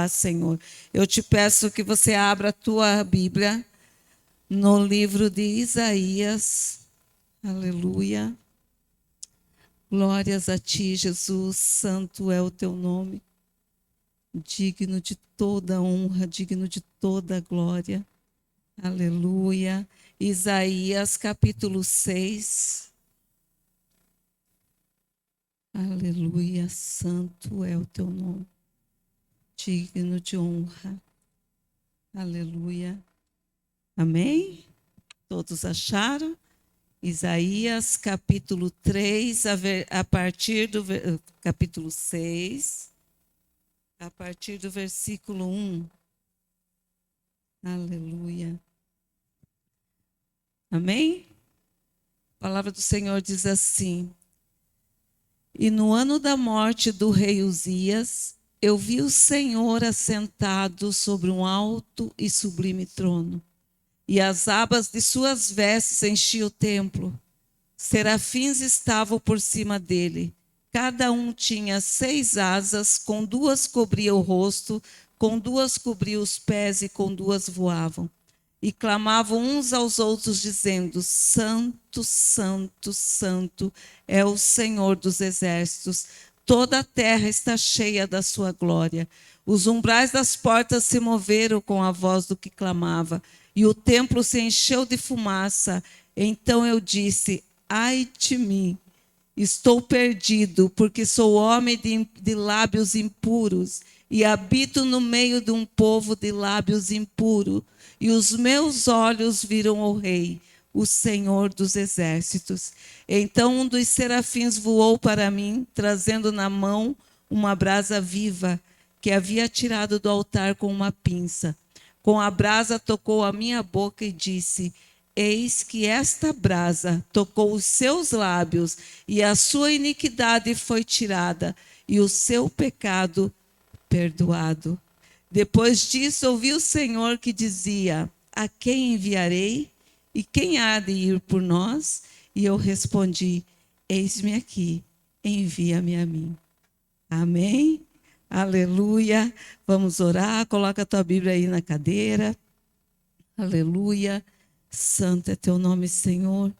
falar, Senhor. Eu te peço que você abra a tua Bíblia no livro de Isaías. Aleluia. Glórias a ti, Jesus. Santo é o teu nome. Digno de toda honra, digno de toda glória. Aleluia. Isaías capítulo 6. Aleluia. Santo é o teu nome. Digno de honra. Aleluia. Amém? Todos acharam? Isaías capítulo 3, a partir do capítulo 6, a partir do versículo 1. Aleluia. Amém? A palavra do Senhor diz assim: E no ano da morte do rei Uzias, eu vi o Senhor assentado sobre um alto e sublime trono, e as abas de suas vestes enchiam o templo. Serafins estavam por cima dele. Cada um tinha 6 asas, com 2 cobria o rosto, com 2 cobria os pés e com 2 voavam. E clamavam uns aos outros, dizendo: Santo, Santo, Santo é o Senhor dos exércitos. Toda a terra está cheia da sua glória. Os umbrais das portas se moveram com a voz do que clamava, e o templo se encheu de fumaça. Então eu disse: Ai de mim, estou perdido, porque sou homem de lábios impuros e habito no meio de um povo de lábios impuros. E os meus olhos viram o Rei, o Senhor dos exércitos. Então um dos serafins voou para mim, trazendo na mão uma brasa viva, que havia tirado do altar com uma pinça. Com a brasa tocou a minha boca e disse: Eis que esta brasa tocou os seus lábios, e a sua iniquidade foi tirada, e o seu pecado perdoado. Depois disso, ouvi o Senhor que dizia: A quem enviarei? E quem há de ir por nós? E eu respondi: Eis-me aqui, envia-me a mim. Amém? Aleluia. Vamos orar. Coloca a tua Bíblia aí na cadeira. Aleluia. Santo é teu nome, Senhor.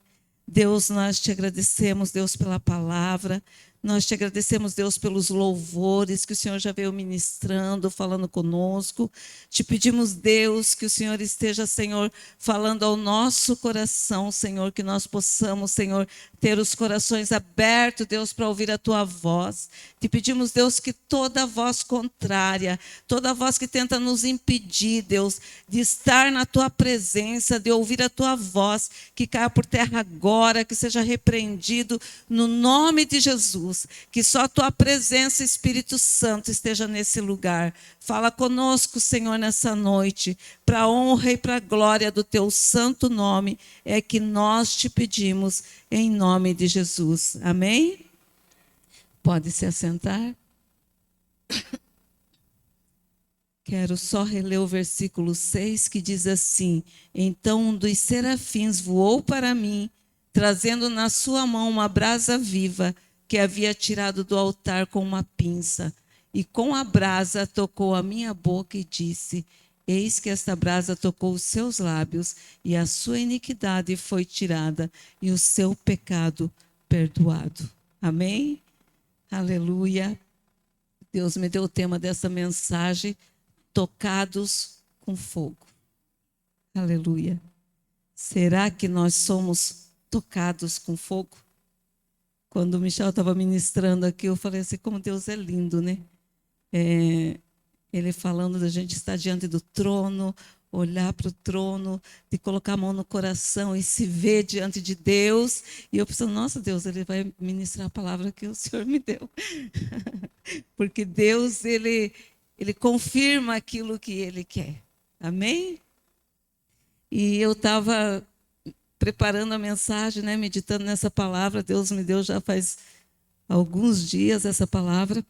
Deus, nós te agradecemos, Deus, pela palavra. Nós te agradecemos, Deus, pelos louvores que o Senhor já veio ministrando, falando conosco. Te pedimos, Deus, que o Senhor esteja, Senhor, falando ao nosso coração, Senhor, que nós possamos, Senhor, ter os corações abertos, Deus, para ouvir a tua voz. Te pedimos, Deus, que toda voz contrária, toda voz que tenta nos impedir, Deus, de estar na tua presença, de ouvir a tua voz, que caia por terra agora, que seja repreendido no nome de Jesus. Que só a tua presença, Espírito Santo, esteja nesse lugar. Fala conosco, Senhor, nessa noite, para a honra e para a glória do teu santo nome, é que nós te pedimos, em nome de Jesus. Amém? Pode se assentar. Quero só reler o versículo 6, que diz assim: Então um dos serafins voou para mim, trazendo na sua mão uma brasa viva, que havia tirado do altar com uma pinça. E com a brasa tocou a minha boca e disse: Eis que esta brasa tocou os seus lábios, e a sua iniquidade foi tirada, e o seu pecado perdoado. Amém? Aleluia. Deus me deu o tema dessa mensagem: tocados com fogo. Aleluia. Será que nós somos tocados com fogo? Quando o Michel estava ministrando aqui, eu falei assim, como Deus é lindo, né? Ele falando da gente estar diante do trono, olhar para o trono, de colocar a mão no coração e se ver diante de Deus. E eu pensando, nossa, Deus, Ele vai ministrar a palavra que o Senhor me deu. Porque Deus, Ele confirma aquilo que Ele quer. Amém? E eu estava preparando a mensagem, né, meditando nessa palavra. Deus me deu já faz alguns dias essa palavra.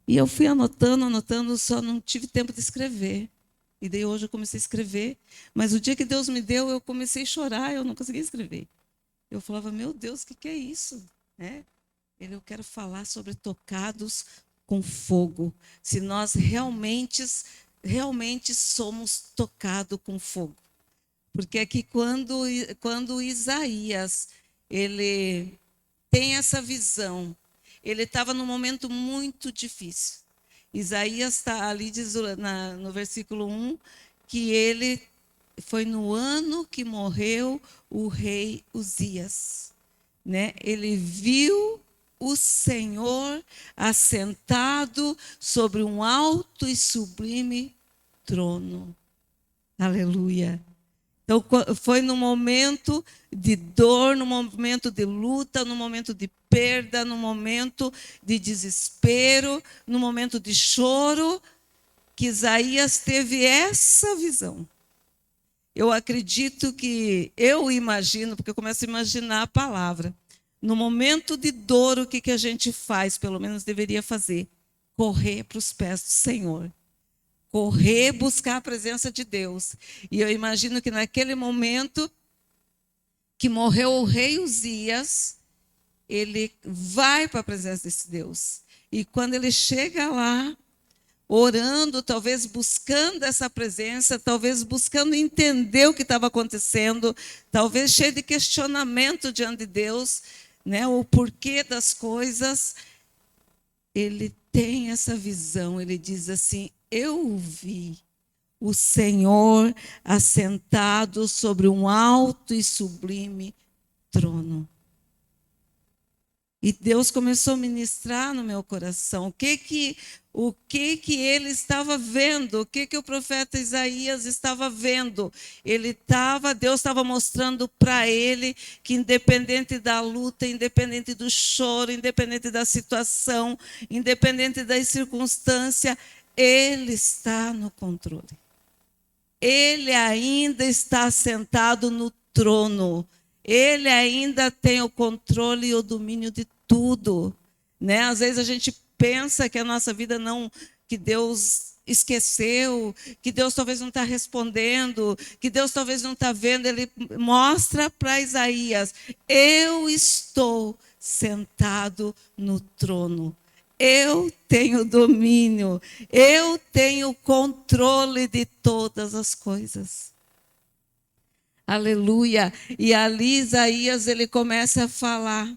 E eu fui anotando, só não tive tempo de escrever. E daí hoje eu comecei a escrever. Mas o dia que Deus me deu, eu comecei a chorar, eu não conseguia escrever. Eu falava, meu Deus, o que é isso? Eu quero falar sobre tocados com fogo, se nós realmente somos tocados com fogo. Porque aqui quando Isaías ele tem essa visão, ele estava num momento muito difícil. Isaías está ali, diz no versículo 1, que ele foi no ano que morreu o rei Uzias, né? Ele viu o Senhor assentado sobre um alto e sublime trono. Aleluia. Então, foi num momento de dor, num momento de luta, num momento de perda, num momento de desespero, num momento de choro, que Isaías teve essa visão. Eu acredito que, eu imagino, porque eu começo a imaginar a palavra. No momento de dor, o que a gente faz? Pelo menos deveria fazer. Correr para os pés do Senhor. Correr, buscar a presença de Deus. E eu imagino que naquele momento que morreu o rei Uzias, ele vai para a presença desse Deus. E quando ele chega lá, orando, talvez buscando essa presença, talvez buscando entender o que estava acontecendo, talvez cheio de questionamento diante de Deus, né, o porquê das coisas, ele tem essa visão, ele diz assim: eu vi o Senhor assentado sobre um alto e sublime trono. E Deus começou a ministrar no meu coração o que ele estava vendo, o que o profeta Isaías estava vendo. Deus estava mostrando para ele que independente da luta, independente do choro, independente da situação, independente das circunstâncias, ele está no controle. Ele ainda está sentado no trono. Ele ainda tem o controle e o domínio de tudo, né? Às vezes a gente pensa que a nossa vida não, que Deus esqueceu, que Deus talvez não está respondendo, que Deus talvez não está vendo. Ele mostra para Isaías: eu estou sentado no trono. Eu tenho domínio, eu tenho controle de todas as coisas. Aleluia. E ali Isaías ele começa a falar.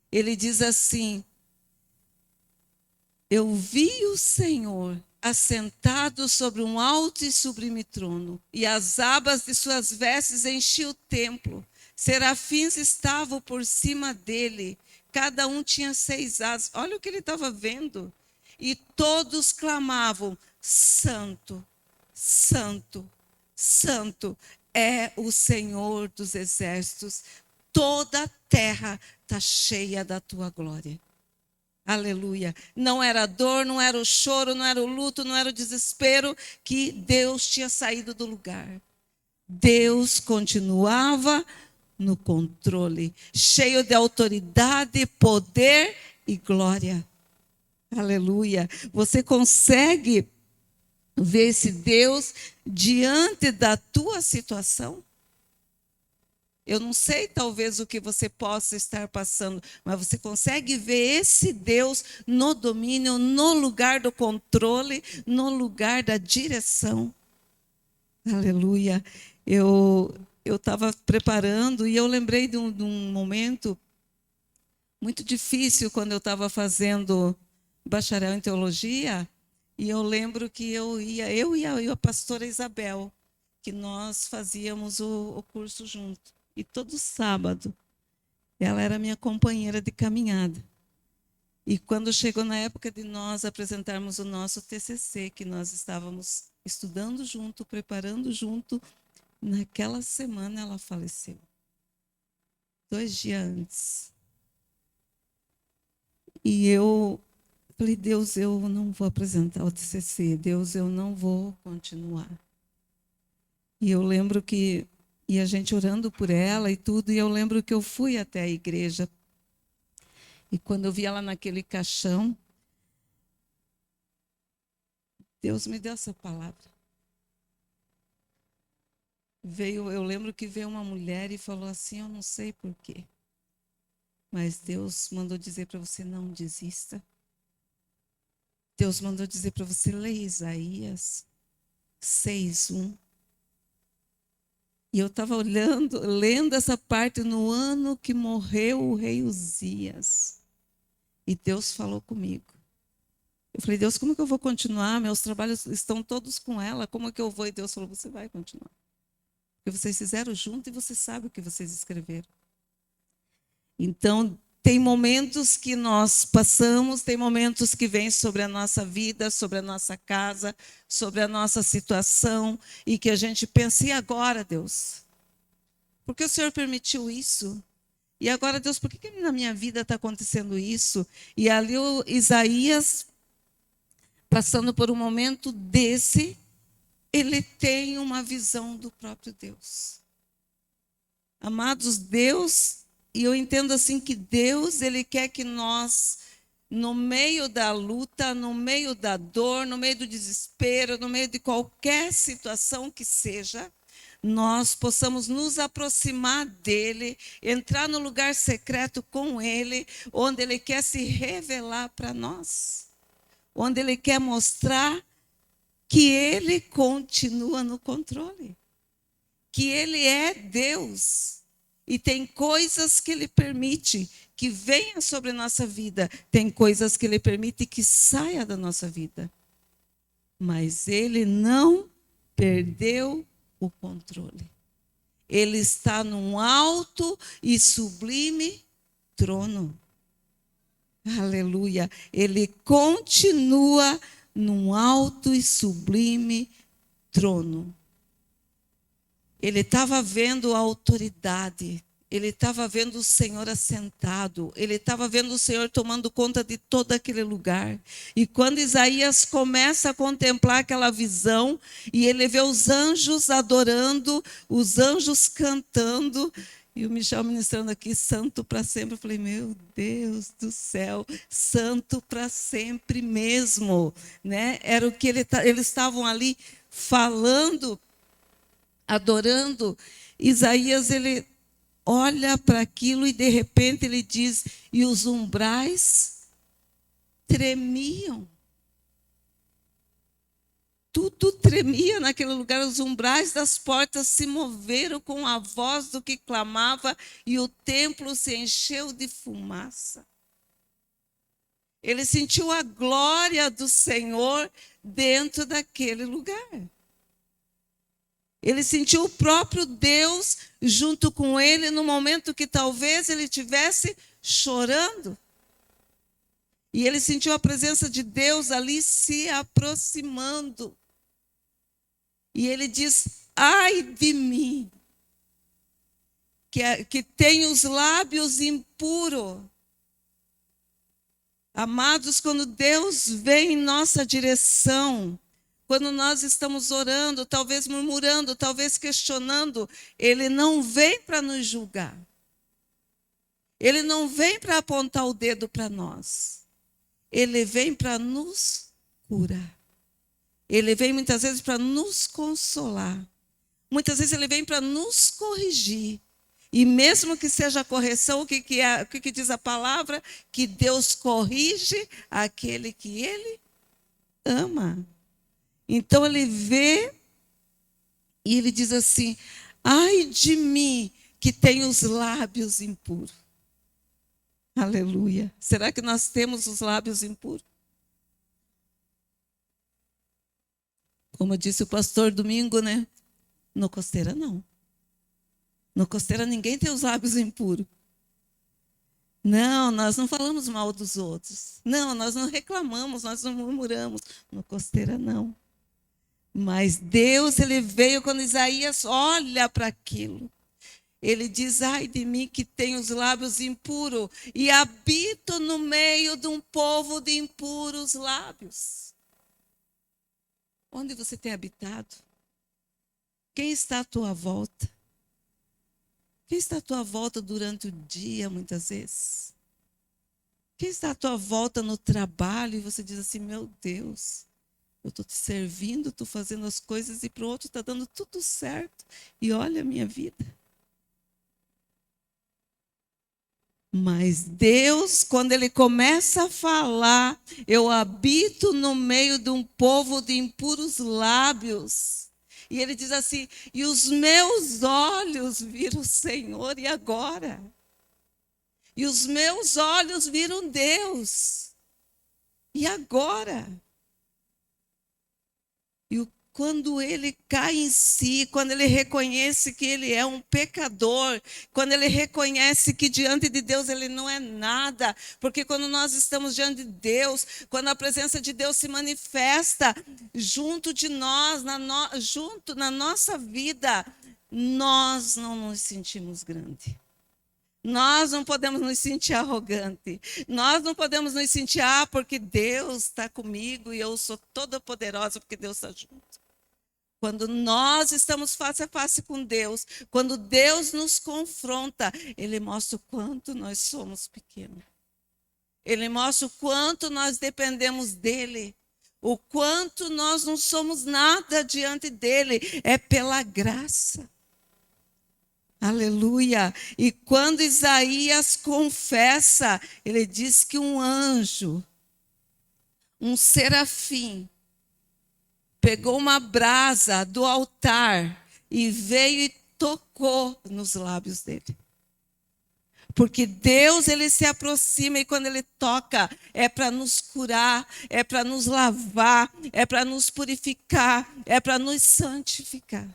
Ele diz assim: eu vi o Senhor assentado sobre um alto e sublime trono, e as abas de suas vestes enchiam o templo. Serafins estavam por cima dele, cada um tinha 6 asas. Olha o que ele estava vendo. E todos clamavam: Santo, Santo, Santo é o Senhor dos exércitos. Toda a terra está cheia da tua glória. Aleluia. Não era a dor, não era o choro, não era o luto, não era o desespero, que Deus tinha saído do lugar. Deus continuava no controle, cheio de autoridade, poder e glória. Aleluia. Você consegue ver esse Deus diante da tua situação? Eu não sei, talvez, o que você possa estar passando, mas você consegue ver esse Deus no domínio, no lugar do controle, no lugar da direção. Aleluia. Eu estava preparando e eu lembrei de um momento muito difícil quando eu estava fazendo bacharel em teologia. E eu lembro que eu e a pastora Isabel, que nós fazíamos o curso junto. E todo sábado, ela era minha companheira de caminhada. E quando chegou na época de nós apresentarmos o nosso TCC, que nós estávamos estudando junto, preparando junto, naquela semana ela faleceu. 2 dias antes. E eu falei: Deus, eu não vou apresentar o TCC. Deus, eu não vou continuar. E eu lembro que e a gente orando por ela e tudo, e eu lembro que eu fui até a igreja. E quando eu vi ela naquele caixão, Deus me deu essa palavra. Eu lembro que veio uma mulher e falou assim: eu não sei porquê, mas Deus mandou dizer para você: não desista. Deus mandou dizer para você ler Isaías 6:1. E eu estava lendo essa parte no ano que morreu o rei Uzias. E Deus falou comigo. Eu falei, Deus, como que eu vou continuar? Meus trabalhos estão todos com ela. Como é que eu vou? E Deus falou, você vai continuar. Porque vocês fizeram junto e você sabe o que vocês escreveram. Então, tem momentos que nós passamos, tem momentos que vêm sobre a nossa vida, sobre a nossa casa, sobre a nossa situação, e que a gente pensa, e agora, Deus? Por que o Senhor permitiu isso? E agora, Deus, por que na minha vida está acontecendo isso? E ali o Isaías, passando por um momento desse, ele tem uma visão do próprio Deus. Amados, Deus, e eu entendo assim que Deus, ele quer que nós, no meio da luta, no meio da dor, no meio do desespero, no meio de qualquer situação que seja, nós possamos nos aproximar dele, entrar no lugar secreto com ele, onde ele quer se revelar para nós, onde ele quer mostrar que ele continua no controle, que ele é Deus. E tem coisas que ele permite que venham sobre a nossa vida, tem coisas que ele permite que saia da nossa vida. Mas ele não perdeu o controle. Ele está num alto e sublime trono. Aleluia. Ele continua num alto e sublime trono. Ele estava vendo a autoridade, ele estava vendo o Senhor assentado, ele estava vendo o Senhor tomando conta de todo aquele lugar. E quando Isaías começa a contemplar aquela visão, e ele vê os anjos adorando, os anjos cantando, e o Michel ministrando aqui, santo para sempre. Eu falei, meu Deus do céu, santo para sempre mesmo, né? Era o que eles estavam ali falando, adorando. Isaías, ele olha para aquilo e de repente ele diz, e os umbrais tremiam. Tudo tremia naquele lugar, os umbrais das portas se moveram com a voz do que clamava e o templo se encheu de fumaça. Ele sentiu a glória do Senhor dentro daquele lugar. Ele sentiu o próprio Deus junto com ele no momento que talvez ele estivesse chorando. E ele sentiu a presença de Deus ali se aproximando. E ele diz, ai de mim, que tenho os lábios impuros. Amados, quando Deus vem em nossa direção, quando nós estamos orando, talvez murmurando, talvez questionando, ele não vem para nos julgar. Ele não vem para apontar o dedo para nós. Ele vem para nos curar. Ele vem muitas vezes para nos consolar. Muitas vezes ele vem para nos corrigir. E mesmo que seja correção, o que diz a palavra? Que Deus corrige aquele que ele ama. Então ele vê e ele diz assim, ai de mim que tenho os lábios impuros. Aleluia. Será que nós temos os lábios impuros? Como disse o pastor domingo, né? No Costeira não. No Costeira ninguém tem os lábios impuros. Não, nós não falamos mal dos outros. Não, nós não reclamamos, nós não murmuramos. No Costeira não. Mas Deus, ele veio quando Isaías olha para aquilo. Ele diz, ai de mim que tenho os lábios impuros e habito no meio de um povo de impuros lábios. Onde você tem habitado? Quem está à tua volta? Quem está à tua volta durante o dia, muitas vezes? Quem está à tua volta no trabalho e você diz assim, meu Deus, eu estou te servindo, estou fazendo as coisas e para o outro está dando tudo certo. E olha a minha vida. Mas Deus, quando Ele começa a falar, eu habito no meio de um povo de impuros lábios. E Ele diz assim: e os meus olhos viram o Senhor, e agora? E os meus olhos viram Deus, e agora? Quando ele cai em si, quando ele reconhece que ele é um pecador, quando ele reconhece que diante de Deus ele não é nada, porque quando nós estamos diante de Deus, quando a presença de Deus se manifesta junto de nós, junto na nossa vida, nós não nos sentimos grandes. Nós não podemos nos sentir arrogante. Nós não podemos nos sentir, porque Deus está comigo e eu sou toda poderosa porque Deus está junto. Quando nós estamos face a face com Deus, quando Deus nos confronta, Ele mostra o quanto nós somos pequenos. Ele mostra o quanto nós dependemos dEle. O quanto nós não somos nada diante dEle. É pela graça. Aleluia. E quando Isaías confessa, ele diz que um anjo, um serafim, pegou uma brasa do altar e veio e tocou nos lábios dele. Porque Deus, ele se aproxima e quando ele toca, é para nos curar, é para nos lavar, é para nos purificar, é para nos santificar.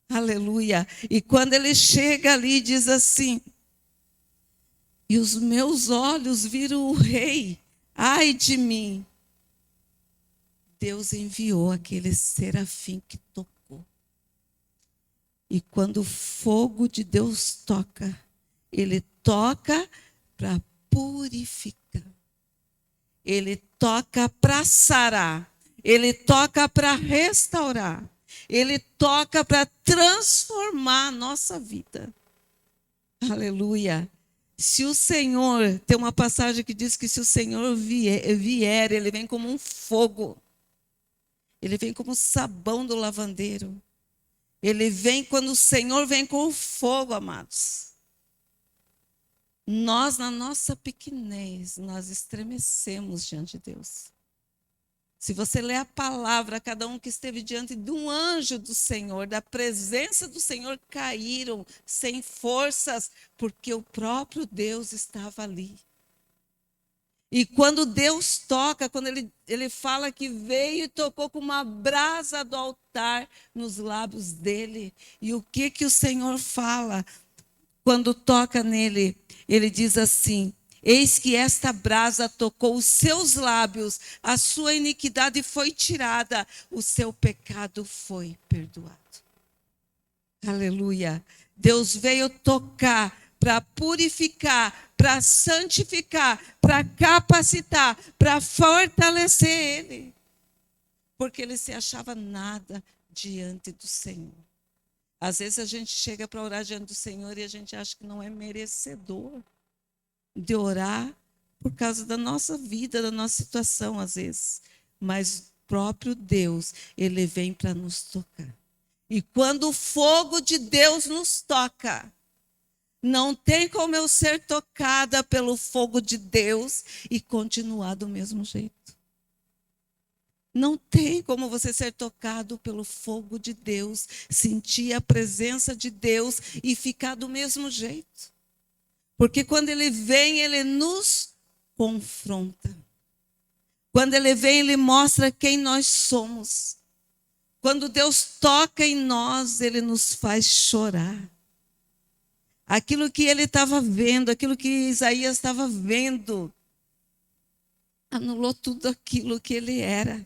Aleluia. E quando ele chega ali, diz assim: e os meus olhos viram o rei, ai de mim. Deus enviou aquele serafim que tocou. E quando o fogo de Deus toca, ele toca para purificar. Ele toca para sarar. Ele toca para restaurar. Ele toca para transformar a nossa vida. Aleluia. Se o Senhor, tem uma passagem que diz que se o Senhor vier, ele vem como um fogo. Ele vem como o sabão do lavandeiro. Ele vem quando o Senhor vem com o fogo, amados. Nós, na nossa pequenez, nós estremecemos diante de Deus. Se você ler a palavra, cada um que esteve diante de um anjo do Senhor, da presença do Senhor, caíram sem forças, porque o próprio Deus estava ali. E quando Deus toca, quando ele fala que veio e tocou com uma brasa do altar nos lábios dele. E o que o Senhor fala? Quando toca nele, ele diz assim: eis que esta brasa tocou os seus lábios, a sua iniquidade foi tirada, o seu pecado foi perdoado. Aleluia. Deus veio tocar para purificar, para santificar, para capacitar, para fortalecer ele. Porque ele se achava nada diante do Senhor. Às vezes a gente chega para orar diante do Senhor e a gente acha que não é merecedor de orar por causa da nossa vida, da nossa situação, às vezes. Mas o próprio Deus, ele vem para nos tocar. E quando o fogo de Deus nos toca, não tem como eu ser tocada pelo fogo de Deus e continuar do mesmo jeito. Não tem como você ser tocado pelo fogo de Deus, sentir a presença de Deus e ficar do mesmo jeito. Porque quando ele vem, ele nos confronta. Quando ele vem, ele mostra quem nós somos. Quando Deus toca em nós, ele nos faz chorar. Aquilo que ele estava vendo, aquilo que Isaías estava vendo, anulou tudo aquilo que ele era.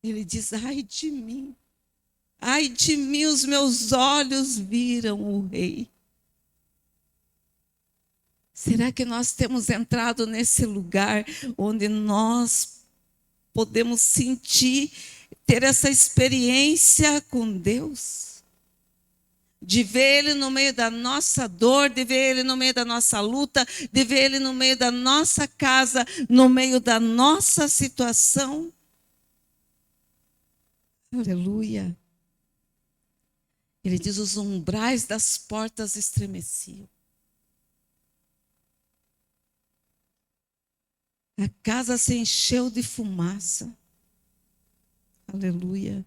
Ele diz: ai de mim, os meus olhos viram o rei. Será que nós temos entrado nesse lugar onde nós podemos sentir, ter essa experiência com Deus? De ver Ele no meio da nossa dor, de ver Ele no meio da nossa luta, de ver Ele no meio da nossa casa, no meio da nossa situação. Aleluia. Ele diz: os umbrais das portas estremeciam. A casa se encheu de fumaça. Aleluia.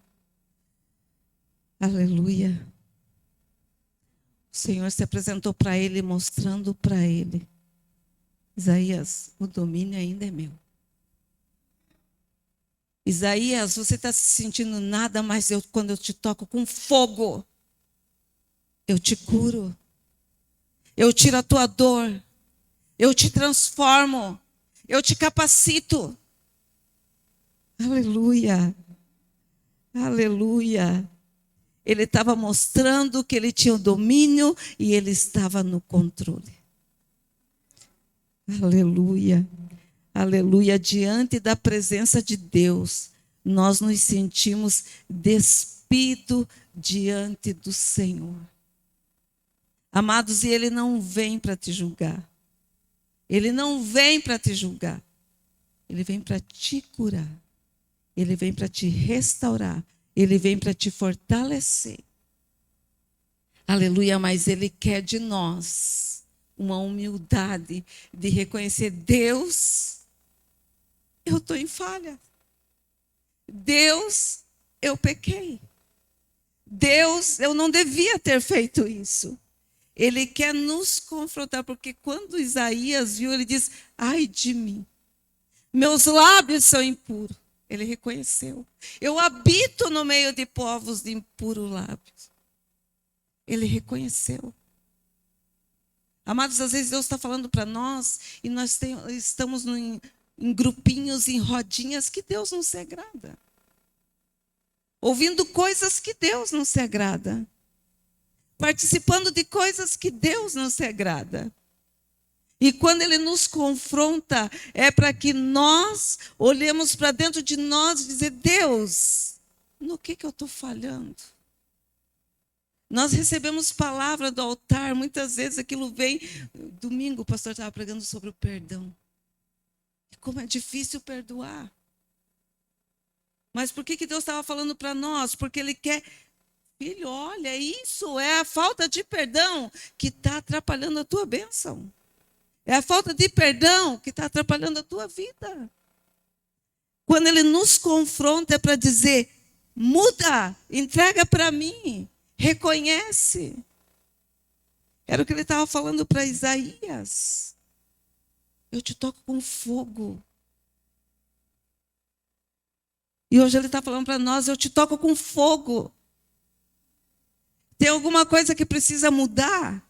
Aleluia. O Senhor se apresentou para ele, mostrando para ele: Isaías, o domínio ainda é meu. Isaías, você está se sentindo nada, mas quando eu te toco com fogo, eu te curo. Eu tiro a tua dor. Eu te transformo. Eu te capacito. Aleluia. Aleluia. Ele estava mostrando que ele tinha o domínio e ele estava no controle. Aleluia. Aleluia. Diante da presença de Deus, nós nos sentimos despidos diante do Senhor. Amados, e Ele não vem para te julgar. Ele não vem para te julgar. Ele vem para te curar. Ele vem para te restaurar. Ele vem para te fortalecer. Aleluia, mas Ele quer de nós uma humildade de reconhecer: Deus, eu estou em falha. Deus, eu pequei. Deus, eu não devia ter feito isso. Ele quer nos confrontar, porque quando Isaías viu, ele diz: ai de mim, meus lábios são impuros. Ele reconheceu: eu habito no meio de povos de impuros lábios. Ele reconheceu. Amados, às vezes Deus está falando para nós e nós estamos em grupinhos, em rodinhas que Deus não se agrada. Ouvindo coisas que Deus não se agrada. Participando de coisas que Deus não se agrada. E quando Ele nos confronta, é para que nós olhemos para dentro de nós e dizer: Deus, no que eu estou falhando? Nós recebemos palavra do altar, muitas vezes aquilo vem. Domingo o pastor estava pregando sobre o perdão. E como é difícil perdoar. Mas por que Deus estava falando para nós? Porque Ele quer... Filho, olha, isso é a falta de perdão que está atrapalhando a tua bênção. É a falta de perdão que está atrapalhando a tua vida. Quando Ele nos confronta é para dizer: muda, entrega para mim, reconhece. Era o que Ele estava falando para Isaías. Eu te toco com fogo. E hoje Ele está falando para nós: eu te toco com fogo. Tem alguma coisa que precisa mudar?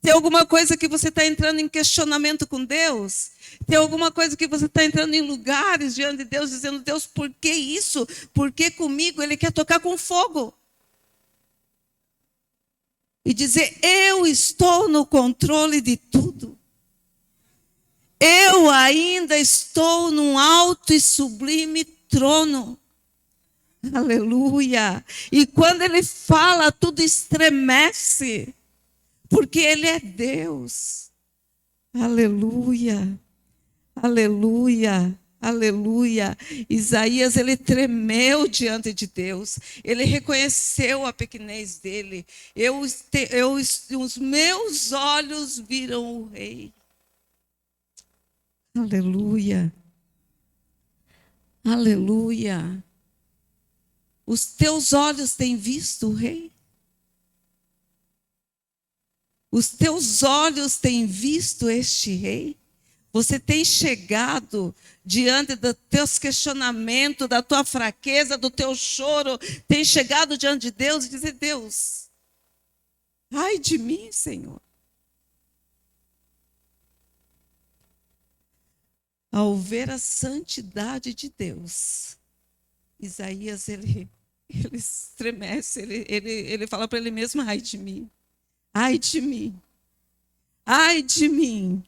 Tem alguma coisa que você está entrando em questionamento com Deus? Tem alguma coisa que você está entrando em lugares diante de Deus, dizendo: Deus, por que isso? Por que comigo? Ele quer tocar com fogo. E dizer: eu estou no controle de tudo. Eu ainda estou num alto e sublime trono. Aleluia. E quando Ele fala, tudo estremece. Porque Ele é Deus. Aleluia. Aleluia. Aleluia. Isaías, ele tremeu diante de Deus. Ele reconheceu a pequenez dele. Os meus olhos viram o Rei. Aleluia. Aleluia. Os teus olhos têm visto o Rei? Os teus olhos têm visto este Rei? Você tem chegado diante dos teus questionamentos, da tua fraqueza, do teu choro, tem chegado diante de Deus e dizer: Deus, ai de mim, Senhor. Ao ver a santidade de Deus, Isaías, ele estremece, ele fala para ele mesmo: ai de mim, ai de mim, ai de mim,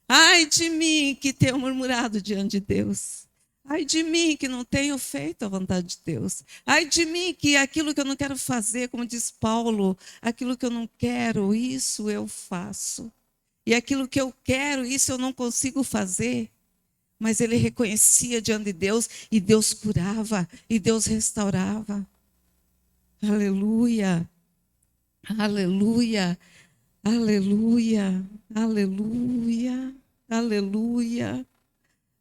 ai de mim que tenho murmurado diante de Deus, ai de mim que não tenho feito a vontade de Deus, ai de mim que aquilo que eu não quero fazer, como diz Paulo, aquilo que eu não quero, isso eu faço, e aquilo que eu quero, isso eu não consigo fazer. Mas ele reconhecia diante de Deus, e Deus curava, e Deus restaurava. Aleluia, aleluia, aleluia, aleluia, aleluia.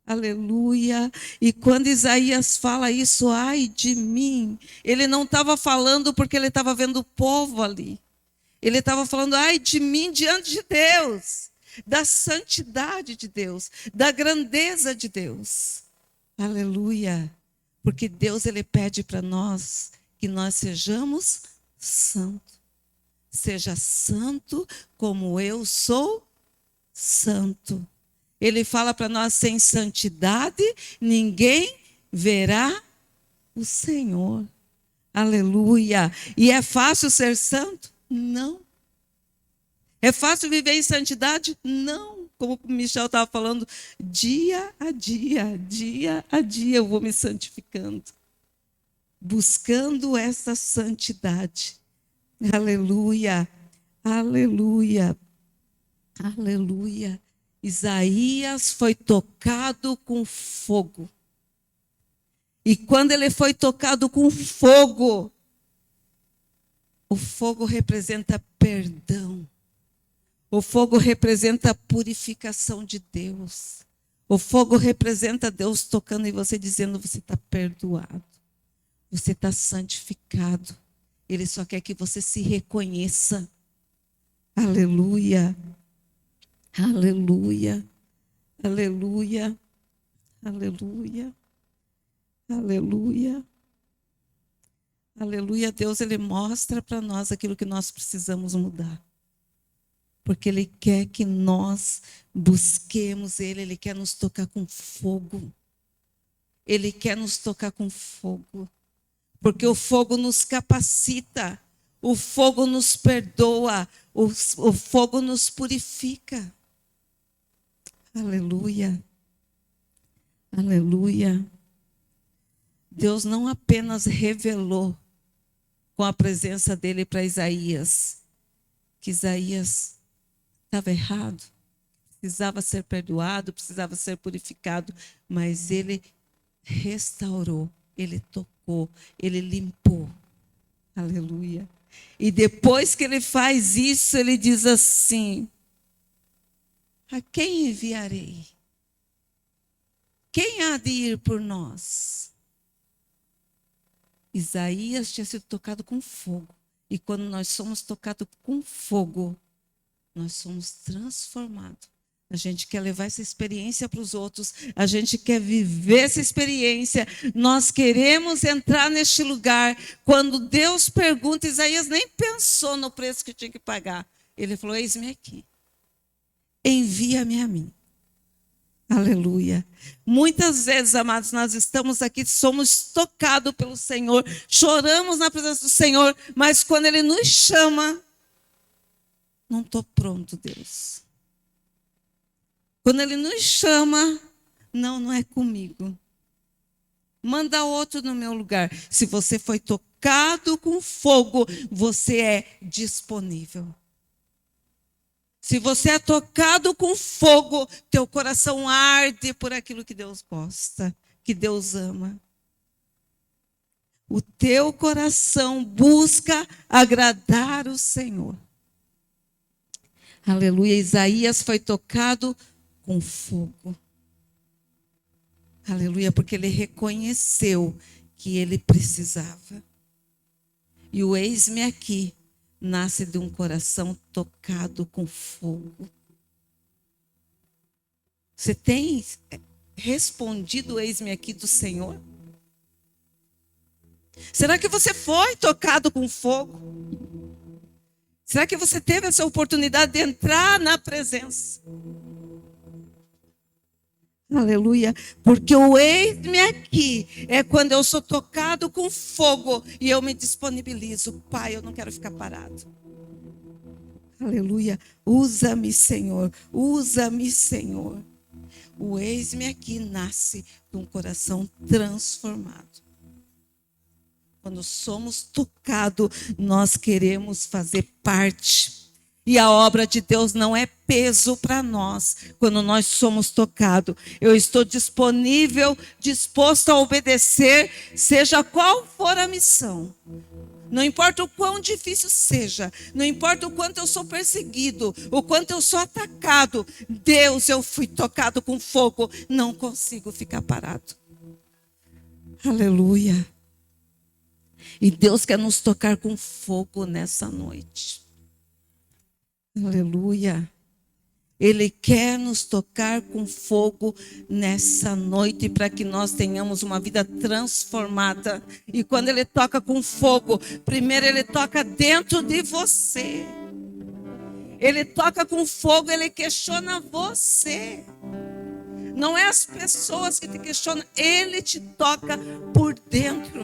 Aleluia. E quando Isaías fala isso, ai de mim, ele não estava falando porque ele estava vendo o povo ali. Ele estava falando, ai de mim diante de Deus, da santidade de Deus, da grandeza de Deus. Aleluia. Porque Deus, ele pede para nós que nós sejamos santos. Seja santo como eu sou santo. Ele fala para nós, sem santidade, ninguém verá o Senhor. Aleluia. E é fácil ser santo? Não. É fácil viver em santidade? Não. Como o Michel estava falando, dia a dia eu vou me santificando. Buscando essa santidade. Aleluia. Aleluia. Aleluia. Isaías foi tocado com fogo. E quando ele foi tocado com fogo, o fogo representa perdão. O fogo representa a purificação de Deus. O fogo representa Deus tocando em você, dizendo: você está perdoado. Você está santificado. Ele só quer que você se reconheça. Aleluia. Aleluia. Aleluia. Aleluia. Aleluia. Aleluia. Deus, ele mostra para nós aquilo que nós precisamos mudar. Porque ele quer que nós busquemos ele quer nos tocar com fogo. Ele quer nos tocar com fogo. Porque o fogo nos capacita, o fogo nos perdoa, o fogo nos purifica. Aleluia. Aleluia. Deus não apenas revelou com a presença dele para Isaías, que Isaías estava errado, precisava ser perdoado, precisava ser purificado, mas ele restaurou, ele tocou, ele limpou. Aleluia. E depois que ele faz isso, ele diz assim: a quem enviarei? Quem há de ir por nós? Isaías tinha sido tocado com fogo. E quando nós somos tocados com fogo, nós somos transformados. A gente quer levar essa experiência para os outros. A gente quer viver essa experiência. Nós queremos entrar neste lugar. Quando Deus pergunta, Isaías nem pensou no preço que tinha que pagar. Ele falou: eis-me aqui. Envia-me a mim. Aleluia. Muitas vezes, amados, nós estamos aqui, somos tocados pelo Senhor, choramos na presença do Senhor, mas quando Ele nos chama, não estou pronto, Deus. Quando Ele nos chama, não é comigo. Manda outro no meu lugar. Se você foi tocado com fogo, você é disponível. Se você é tocado com fogo, teu coração arde por aquilo que Deus gosta, que Deus ama. O teu coração busca agradar o Senhor. Aleluia. Isaías foi tocado com fogo. Aleluia, porque ele reconheceu que ele precisava. E o eis-me aqui nasce de um coração tocado com fogo. Você tem respondido o eis-me aqui do Senhor? Será que você foi tocado com fogo? Será que você teve essa oportunidade de entrar na presença? Aleluia, porque o eis-me aqui é quando eu sou tocado com fogo e eu me disponibilizo. Pai, eu não quero ficar parado. Aleluia, usa-me, Senhor, usa-me, Senhor. O eis-me aqui nasce de um coração transformado. Quando somos tocados, nós queremos fazer parte. E a obra de Deus não é peso para nós quando nós somos tocados. Eu estou disponível, disposto a obedecer, seja qual for a missão. Não importa o quão difícil seja, não importa o quanto eu sou perseguido, o quanto eu sou atacado, Deus, eu fui tocado com fogo, não consigo ficar parado. Aleluia. E Deus quer nos tocar com fogo nessa noite. Aleluia. Ele quer nos tocar com fogo nessa noite para que nós tenhamos uma vida transformada. E quando Ele toca com fogo, primeiro Ele toca dentro de você. Ele toca com fogo, Ele questiona você. Não é as pessoas que te questionam, Ele te toca por dentro.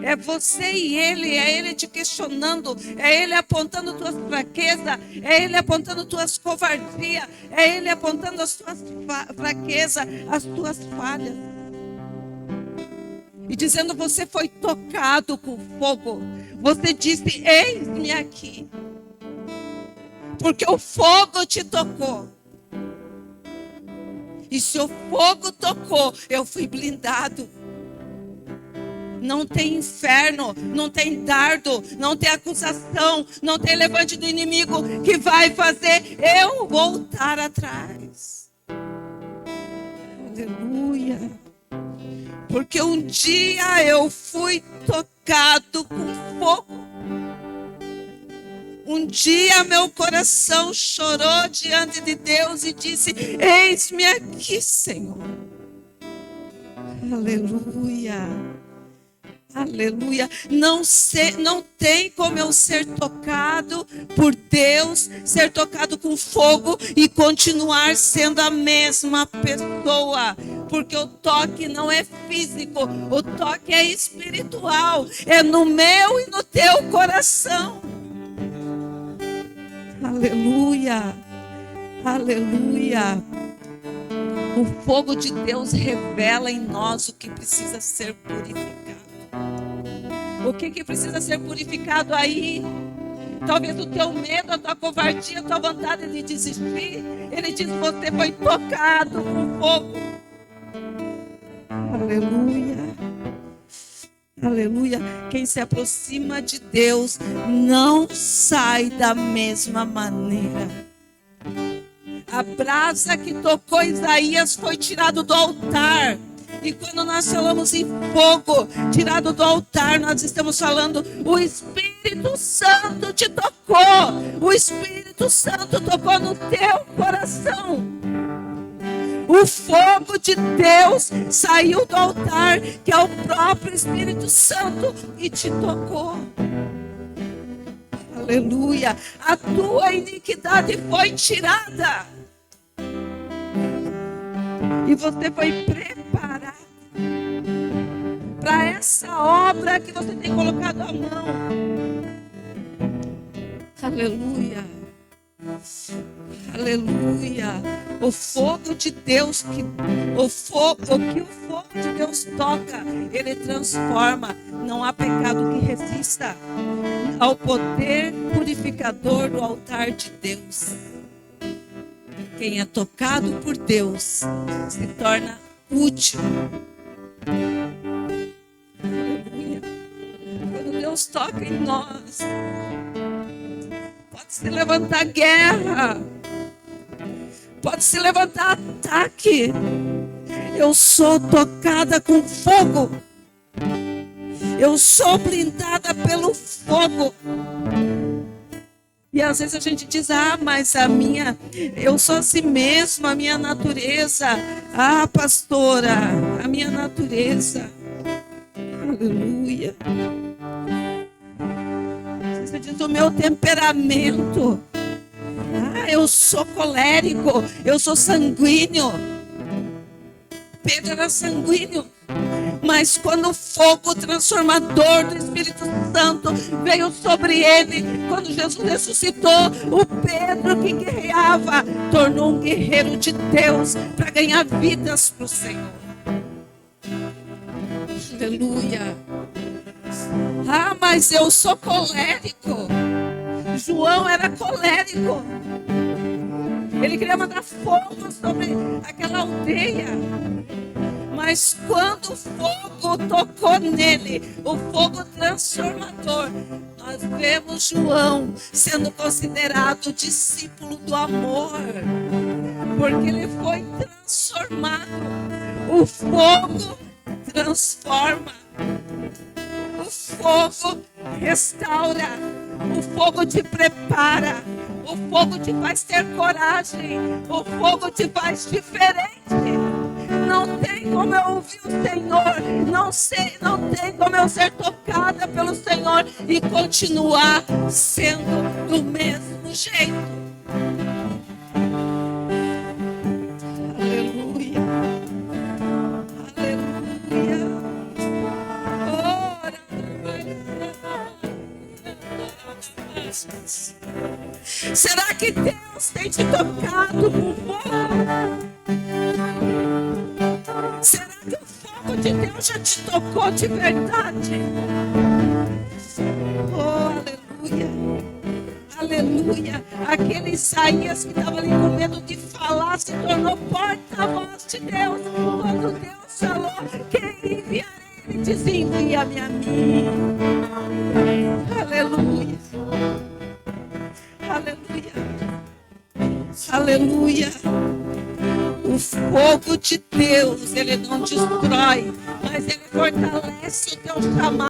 É você e Ele, é Ele te questionando, é Ele apontando tuas fraquezas, é Ele apontando tuas covardias, é Ele apontando as tuas fraquezas, as tuas falhas. E dizendo, você foi tocado com fogo. Você disse, eis-me aqui. Porque o fogo te tocou. E se o fogo tocou, eu fui blindado. Não tem inferno, não tem dardo, não tem acusação, não tem levante do inimigo que vai fazer eu voltar atrás. Aleluia. Porque um dia eu fui tocado com fogo. Um dia meu coração chorou diante de Deus e disse, eis-me aqui, Senhor. Aleluia. Aleluia. Não tem como eu ser tocado por Deus, ser tocado com fogo e continuar sendo a mesma pessoa. Porque o toque não é físico, o toque é espiritual. É no meu e no teu coração. Aleluia. Aleluia. O fogo de Deus revela em nós o que precisa ser purificado. O que precisa ser purificado aí? Talvez o teu medo, a tua covardia, a tua vontade de desistir. Ele diz, você foi tocado com fogo. Aleluia. Aleluia. Quem se aproxima de Deus não sai da mesma maneira. A brasa que tocou Isaías foi tirada do altar. E quando nós falamos em fogo tirado do altar, nós estamos falando, o Espírito Santo te tocou. O Espírito Santo tocou no teu coração. O fogo de Deus saiu do altar, que é o próprio Espírito Santo, e te tocou. Aleluia. A tua iniquidade foi tirada. E você foi preparado para essa obra que você tem colocado a mão. Aleluia. Aleluia. O fogo de Deus, o fogo de Deus toca, ele transforma. Não há pecado que resista ao poder purificador do altar de Deus. Quem é tocado por Deus se torna útil. Aleluia. Quando Deus toca em nós, pode se levantar guerra, pode se levantar ataque. Eu sou tocada com fogo. Eu sou blindada pelo fogo. E às vezes a gente diz, mas eu sou assim mesmo, a minha natureza. Pastora, a minha natureza. Aleluia. Você diz, o meu temperamento. Eu sou colérico, eu sou sanguíneo. Pedro era sanguíneo. Mas quando o fogo transformador do Espírito Santo veio sobre ele, quando Jesus ressuscitou, o Pedro que guerreava tornou um guerreiro de Deus para ganhar vidas para o Senhor. Aleluia. Mas eu sou colérico. João era colérico. Ele queria mandar fogo sobre aquela aldeia. Mas quando o fogo tocou nele, o fogo transformador, nós vemos João sendo considerado discípulo do amor, porque ele foi transformado. O fogo transforma, o fogo restaura, o fogo te prepara, o fogo te faz ter coragem, o fogo te faz diferente. Não tem como eu ouvir o Senhor, não tem como eu ser tocada pelo Senhor e continuar sendo do mesmo jeito. Aleluia, aleluia. Será que Deus tem te tocado com fogo? Será que o fogo de Deus já te tocou de verdade? Oh, aleluia, aleluia. Aquele Isaías que estava ali com medo de falar se tornou porta-voz de Deus. Quando Deus falou, quem enviarei? Ele diz, envia-me a mim. Aleluia, aleluia, aleluia. O fogo de Deus, ele não destrói, mas ele fortalece o teu chamado.